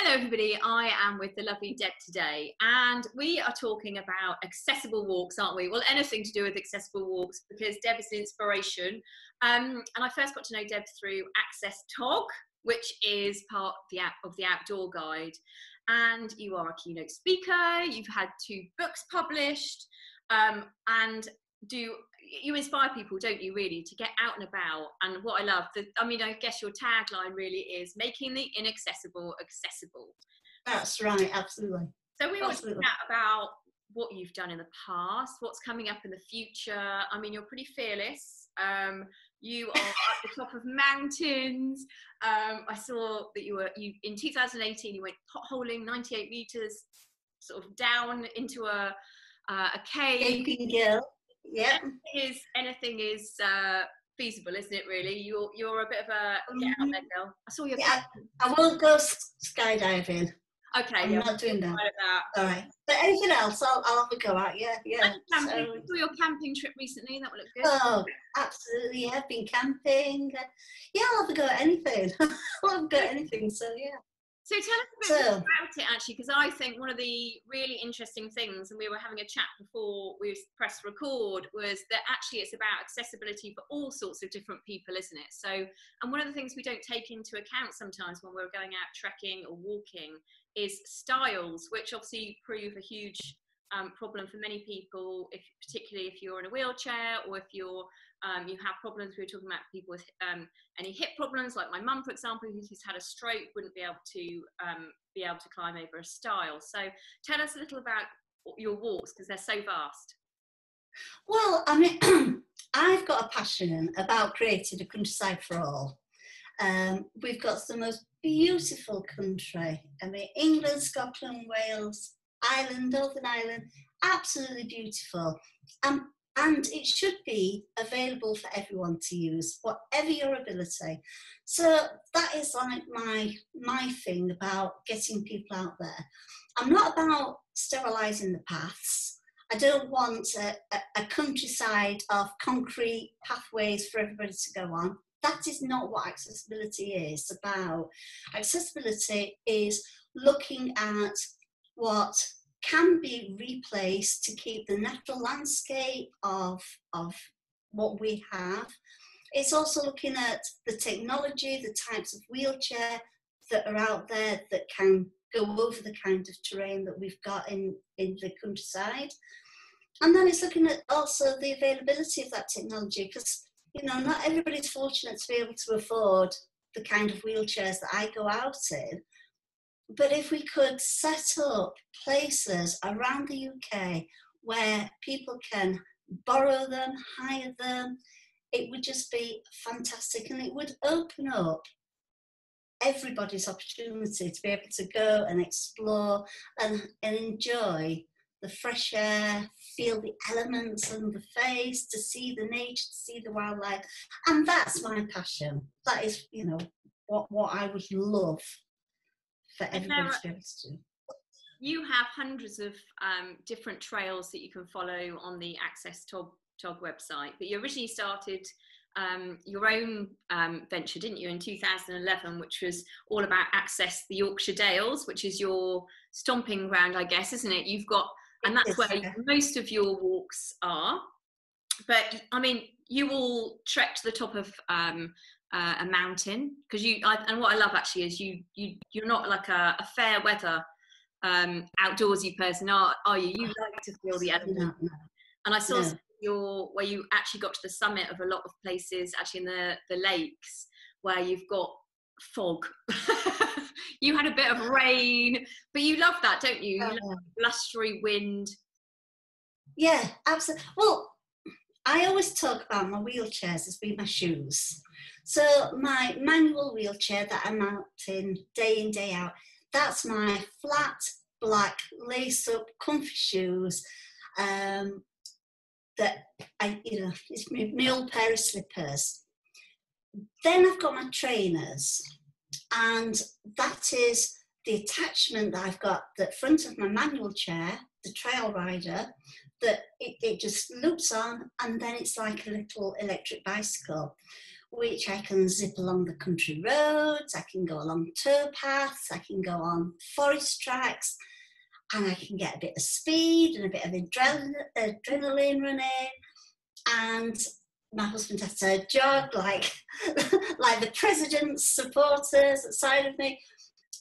Hello everybody, I am with the lovely Deb today and we are talking about accessible walks, aren't we? Well, anything to do with accessible walks because Deb is an inspiration. And I first got to know Deb through Access TOG, which is part of the Outdoor Guide. And you are a keynote speaker, you've had 2 books published, and you inspire people, don't you, really, to get out and about. And what I love, I guess your tagline really is making the inaccessible accessible. That's right, absolutely. So we want to chat about what you've done in the past, what's coming up in the future. I mean, you're pretty fearless. You are at the top of mountains. I saw that you in 2018 you went potholing 98 meters sort of down into a cave. Gaping girl. Yeah. Anything is feasible, isn't it? Really, you're a bit of a get out there girl. I saw your. Yeah, I won't go skydiving. Okay, I'm not doing that. All right, but anything else, I'll have a go at. Yeah. I saw your camping trip recently. That would look good. Oh, absolutely. Yeah, I've been camping. Yeah, I'll have a go at anything. I'll have a go at anything. So yeah. So tell us a bit about it, actually, because I think one of the really interesting things, and we were having a chat before we pressed record, was that actually it's about accessibility for all sorts of different people, isn't it? So, and one of the things we don't take into account sometimes when we're going out trekking or walking is stiles, which obviously prove a huge problem for many people, particularly if you're in a wheelchair or if you're you have problems. We were talking about people with any hip problems, like my mum, for example, who's had a stroke, wouldn't be able to climb over a stile. So tell us a little about your walks, because they're so vast. Well, I mean, I've got a passion about creating a countryside for all. We've got the most beautiful country. I mean, England, Scotland, Wales, Ireland, Northern Ireland, absolutely beautiful. And it should be available for everyone to use, whatever your ability. So that is like my thing about getting people out there. I'm not about sterilising the paths. I don't want a countryside of concrete pathways for everybody to go on. That is not what accessibility is about. Accessibility is looking at what can be replaced to keep the natural landscape of what we have. It's also looking at the technology, the types of wheelchair that are out there that can go over the kind of terrain that we've got in the countryside. And then it's looking at also the availability of that technology, because not everybody's fortunate to be able to afford the kind of wheelchairs that I go out in. But if we could set up places around the UK where people can borrow them, hire them, it would just be fantastic, and it would open up everybody's opportunity to be able to go and explore and enjoy the fresh air, feel the elements on the face, to see the nature, to see the wildlife. And that's my passion. That is, what I would love for everybody to be able to do. You have hundreds of different trails that you can follow on the Access TOG website, but you originally started your own venture, didn't you, in 2011, which was all about Access the Yorkshire Dales, which is your stomping ground, I guess, isn't it? You've got, and that's where most of your walks are. But I mean, you all trek to the top of a mountain, because and what I love actually is you're not like a fair weather outdoorsy person, are you? You like to feel the elements. No. And I saw where you actually got to the summit of a lot of places, actually in the lakes, where you've got fog. You had a bit of rain, but you love that, don't you? You love blustery wind. Yeah, absolutely. Well, I always talk about my wheelchairs as being my shoes. So my manual wheelchair that I'm out in day out, that's my flat, black, lace-up, comfy shoes. That it's my old pair of slippers. Then I've got my trainers, and that is the attachment that I've got at the front of my manual chair, the trail rider, that it just loops on, and then it's like a little electric bicycle. which I can zip along the country roads, I can go along towpaths, I can go on forest tracks, and I can get a bit of speed and a bit of adrenaline running. And my husband has to jog like the president's supporters outside of me.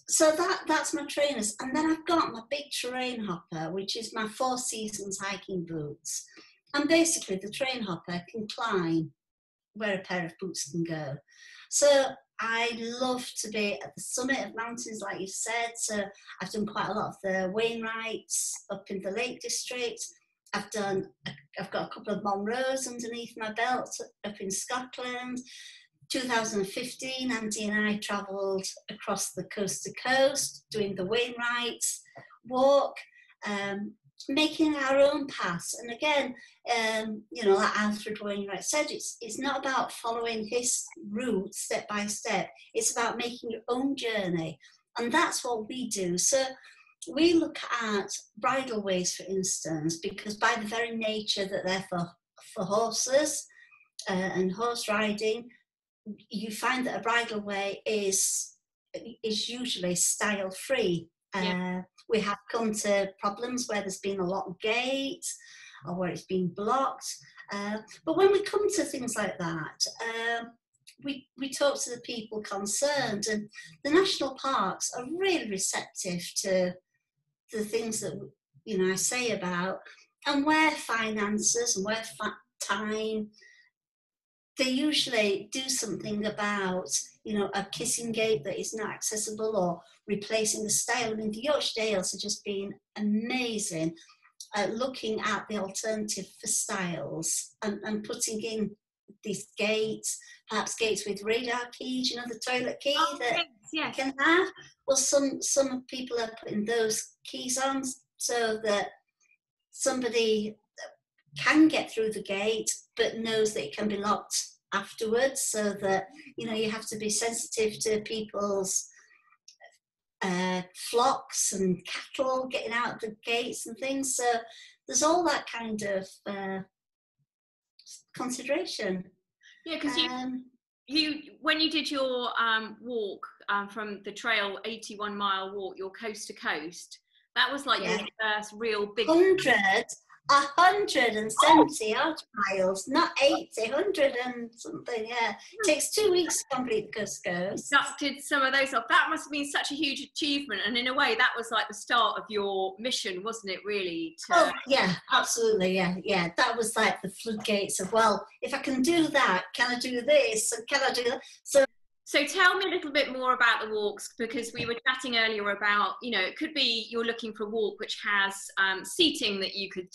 So that's my trainers. And then I've got my big terrain hopper, which is my 4 Seasons hiking boots. And basically the terrain hopper can climb where a pair of boots can go. So I love to be at the summit of mountains, like you said. So I've done quite a lot of the Wainwrights up in the Lake District. I've got a couple of Monroes underneath my belt up in Scotland. 2015, Andy and I travelled across the coast to coast, doing the Wainwrights walk, making our own paths. And again, like Alfred Wainwright said, it's not about following his route step by step. It's about making your own journey. And that's what we do. So we look at bridleways, for instance, because by the very nature that they're for horses and horse riding, you find that a bridleway is usually stile free. We have come to problems where there's been a lot of gates or where it's been blocked. But when we come to things like that, we talk to the people concerned, and the national parks are really receptive to the things that I say about, and where finances and where time, they usually do something about, a kissing gate that is not accessible, or replacing the stile. I mean, the Yorkshire Dales have just been amazing at looking at the alternative for stiles and putting in these gates, perhaps gates with radar keys, the toilet key you can have. Well, some people are putting those keys on so that somebody can get through the gate but knows that it can be locked afterwards, so that you have to be sensitive to people's flocks and cattle getting out the gates and things. So there's all that kind of consideration. Yeah, because you when you did your walk from the trail, 81-mile walk, your coast to coast, that was like your first real big 170 odd miles, not 80, 100 and something. It takes 2 weeks to complete the coast to coast. Dusted some of those off. That must have been such a huge achievement, and in a way that was like the start of your mission, wasn't it, really? Oh yeah, absolutely. Yeah, that was like the floodgates of, well, if I can do that, can I do this, and can I do that? So tell me a little bit more about the walks, because we were chatting earlier about, it could be you're looking for a walk which has seating that you could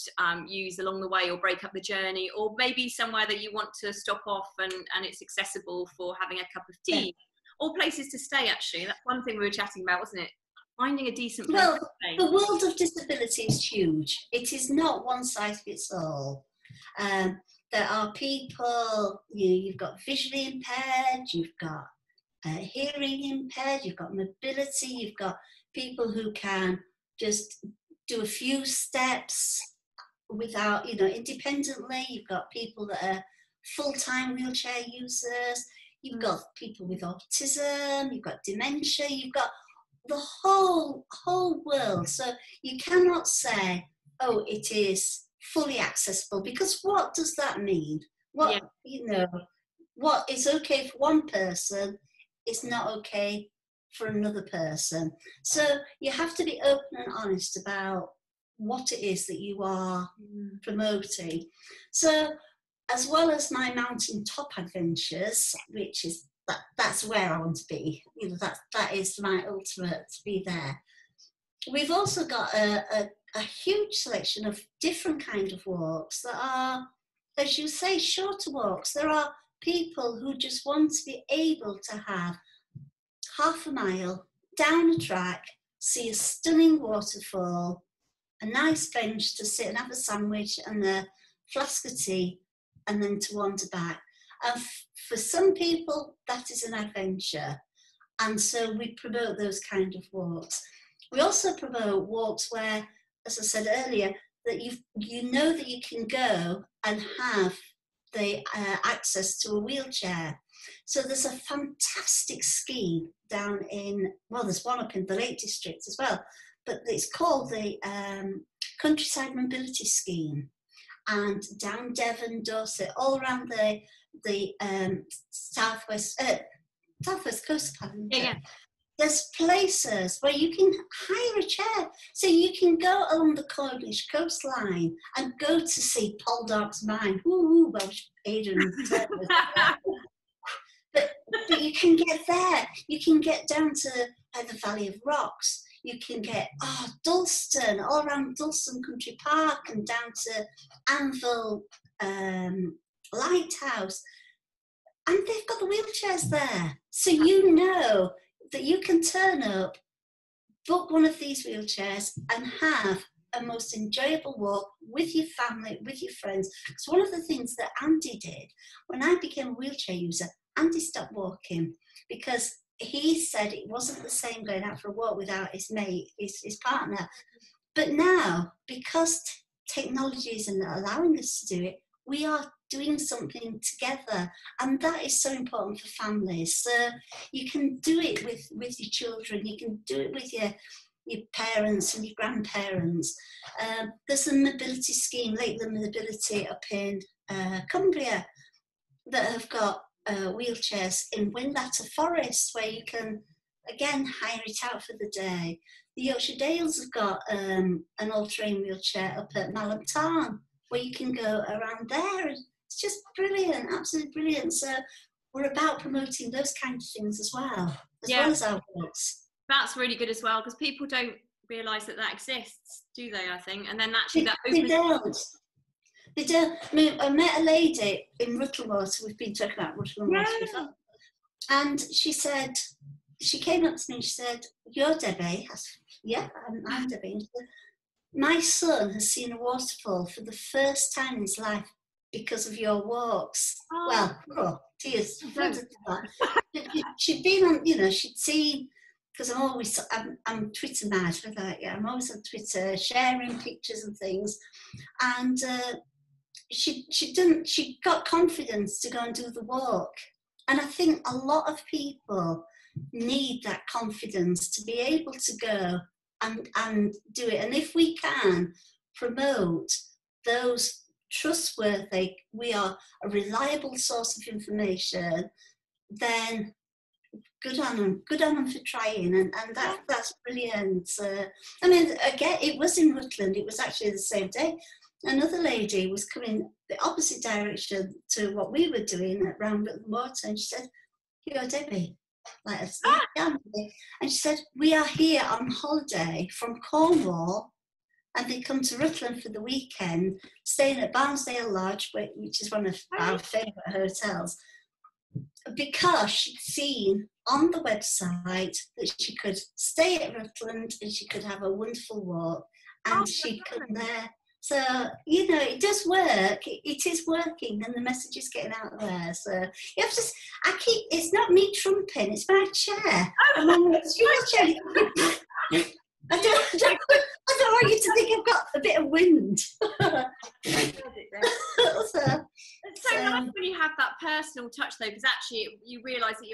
use along the way or break up the journey, or maybe somewhere that you want to stop off and it's accessible for having a cup of tea, or places to stay, actually. That's one thing we were chatting about, wasn't it? Finding a decent place to stay. The world of disability is huge. It is not one size fits all. There are people, you've got visually impaired, you've got hearing impaired, you've got mobility, you've got people who can just do a few steps without, independently. You've got people that are full-time wheelchair users. You've got people with autism. You've got dementia. You've got the whole world. So you cannot say, oh, it is fully accessible, because what does that mean? What is okay for one person is not okay for another person. So you have to be open and honest about what it is that you are promoting. So as well as my mountaintop adventures, which is that's where I want to be, that is my ultimate, to be there. We've also got a huge selection of different kind of walks that are, as you say, shorter walks. There are people who just want to be able to have half a mile down a track, see a stunning waterfall, a nice bench to sit and have a sandwich and a flask of tea, and then to wander back. And for some people, that is an adventure. And so we promote those kind of walks. We also promote walks where, as I said earlier, that you know that you can go and have the access to a wheelchair. So there's a fantastic scheme down in, well, there's one up in the Lake District as well, but it's called the Countryside Mobility Scheme. And down Devon, Dorset, all around the southwest coast, there's places where you can hire a chair. So you can go along the Cornish coastline and go to see Poldark's Mine. Woo, Welsh Aidan. But you can get there. You can get down to the Valley of Rocks. You can get Dulston, all around Dulston Country Park, and down to Anvil Lighthouse. And they've got the wheelchairs there. So you know that you can turn up, book one of these wheelchairs, and have a most enjoyable walk with your family, with your friends. Because one of the things that Andy did, when I became a wheelchair user, Andy stopped walking because he said it wasn't the same going out for a walk without his mate, his partner. But now, because technology isn't allowing us to do it, we are doing something together, and that is so important for families. So you can do it with your children, you can do it with your parents and your grandparents. There's a mobility scheme, Lakeland Mobility up in Cumbria, that have got wheelchairs in Windlatter Forest, where you can again hire it out for the day. The Yorkshire Dales have got an all-terrain wheelchair up at Malham Tarn, where you can go around there. It's just brilliant, absolutely brilliant. So we're about promoting those kind of things as well as our books. That's really good as well, because people don't realise that exists, do they, I think? And then actually They don't. I mean, I met a lady in Rutland. We've been talking about Rutland before. And she said, she came up to me and she said, "You're Debbie?" I said, "Yeah, I'm Debbie." And she said, "My son has seen a waterfall for the first time in his life because of your walks." Well, tears flooded to that. She'd been on, she'd seen, because I'm Twitter mad. I'm always on Twitter sharing pictures and things. And she got confidence to go and do the walk. And I think a lot of people need that confidence to be able to go and do it. And if we can promote those trustworthy, we are a reliable source of information, then good on them for trying, and that's brilliant. I mean, again, it was in Rutland. It was actually the same day. Another lady was coming the opposite direction to what we were doing around Rutland Water, and she said, "You're Debbie?" Like I said, "Yeah, I'm Debbie." And she said, "We are here on holiday from Cornwall, and they come to Rutland for the weekend, staying at Barnsdale Lodge, which is one of our favourite hotels, because she'd seen on the website that she could stay at Rutland and she could have a wonderful walk, and she'd come there." So, it does work. It is working, and the message is getting out there. So, you have to it's not me trumping, it's my chair. And then it's your chair. I don't want you to think I've got a bit of wind. It's so nice when you have that personal touch, though, because actually you realise that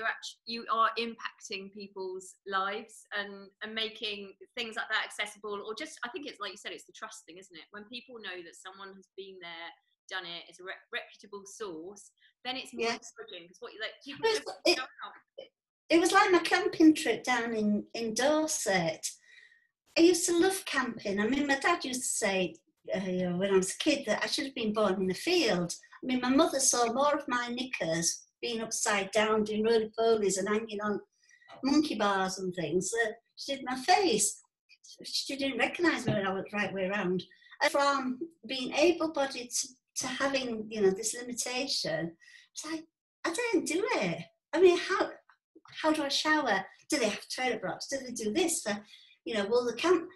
you are impacting people's lives and making things like that accessible, or just, I think it's like you said, it's the trust thing, isn't it? When people know that someone has been there, done it, it's a reputable source, then it's more encouraging, because it was like my camping trip down in Dorset. I used to love camping. I mean, my dad used to say, when I was a kid, that I should have been born in a field. I mean, my mother saw more of my knickers being upside down, doing roly-polies and hanging on monkey bars and things. She did my face. She didn't recognise me when I went the right way around. From being able-bodied to having, this limitation, it's like, I don't do it. I mean, how do I shower? Do they have toilet blocks? Do they do this? Will the camp?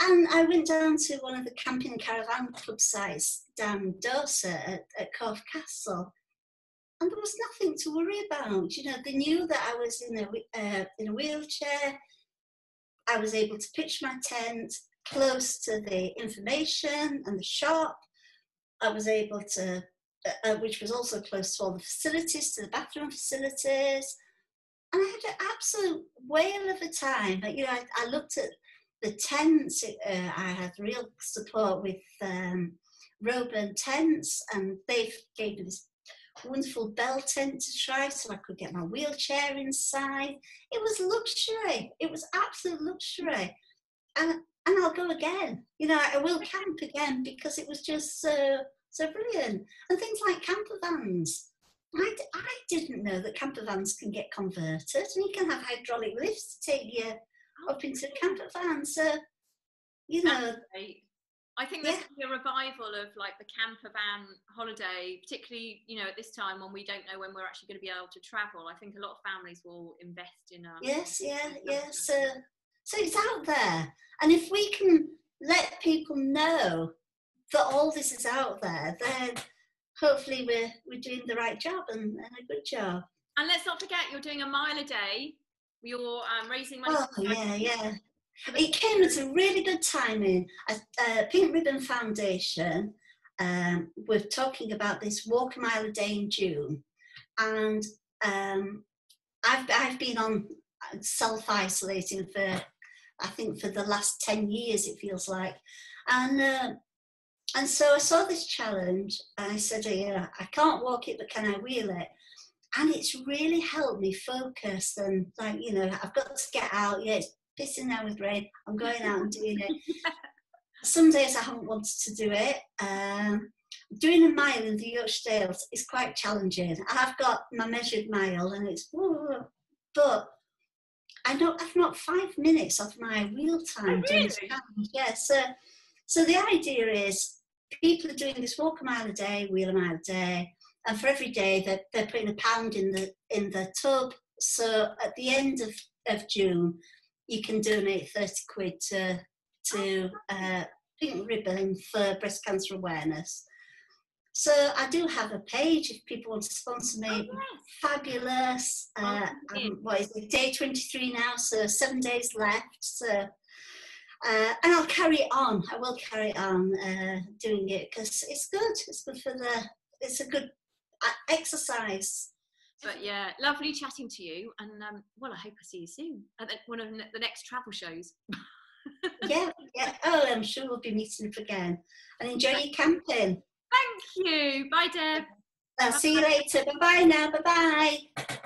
And I went down to one of the camping caravan club sites down in Dorset at Cove Castle, and there was nothing to worry about. They knew that I was in a wheelchair. I was able to pitch my tent close to the information and the shop. I was able to which was also close to all the facilities, to the bathroom facilities. And I had an absolute whale of a time. You know, I looked at the tents. I had real support with Roburn Tents, and they gave me this wonderful bell tent to try so I could get my wheelchair inside. It was luxury. It was absolute luxury. And I'll go again. You know, I will camp again because it was just so brilliant. And things like camper vans. I didn't know that camper vans can get converted, and you can have hydraulic lifts to take you up into a camper van. So, you know. I think there's going to be a revival of like the camper van holiday, particularly, you know, at this time when we don't know when we're actually going to be able to travel. I think a lot of families will invest in a... Yes. So it's out there. And if we can let people know that all this is out there, then hopefully we're doing the right job and a good job. And let's not forget, you're doing a mile a day. You're raising money. Oh, yeah. It came at a really good timing. Pink Ribbon Foundation, we're talking about this walk a mile a day in June. And I've been on self-isolating for, I think, for the last 10 years, it feels like. And so I saw this challenge and I said, yeah, I can't walk it, but can I wheel it? And it's really helped me focus and, like, you know, I've got to get out. Yeah, it's pissing down with rain. I'm going out and doing it. Some days I haven't wanted to do it. Doing a mile in the Yorkshire Dales is quite challenging. I've got my measured mile and it's, but I've not 5 minutes of my wheel time doing this challenge. Yeah, so the idea is people are doing this walk a mile a day, wheel a mile a day, and for every day they're putting £1 in the tub. So at the end of June, you can donate 30 quid to Pink Ribbon for breast cancer awareness. So I do have a page if people want to sponsor me. Fabulous. What is it? Day 23 now, so 7 days left. So. And I'll carry it on. I will carry on doing it because it's good. It's good for it's a good exercise. But yeah, lovely chatting to you. And well, I hope I see you soon at one of the next travel shows. Yeah. Oh, I'm sure we'll be meeting up again. And enjoy your camping. Thank you. Bye, Deb. I'll see you later. Bye-bye now. Bye-bye.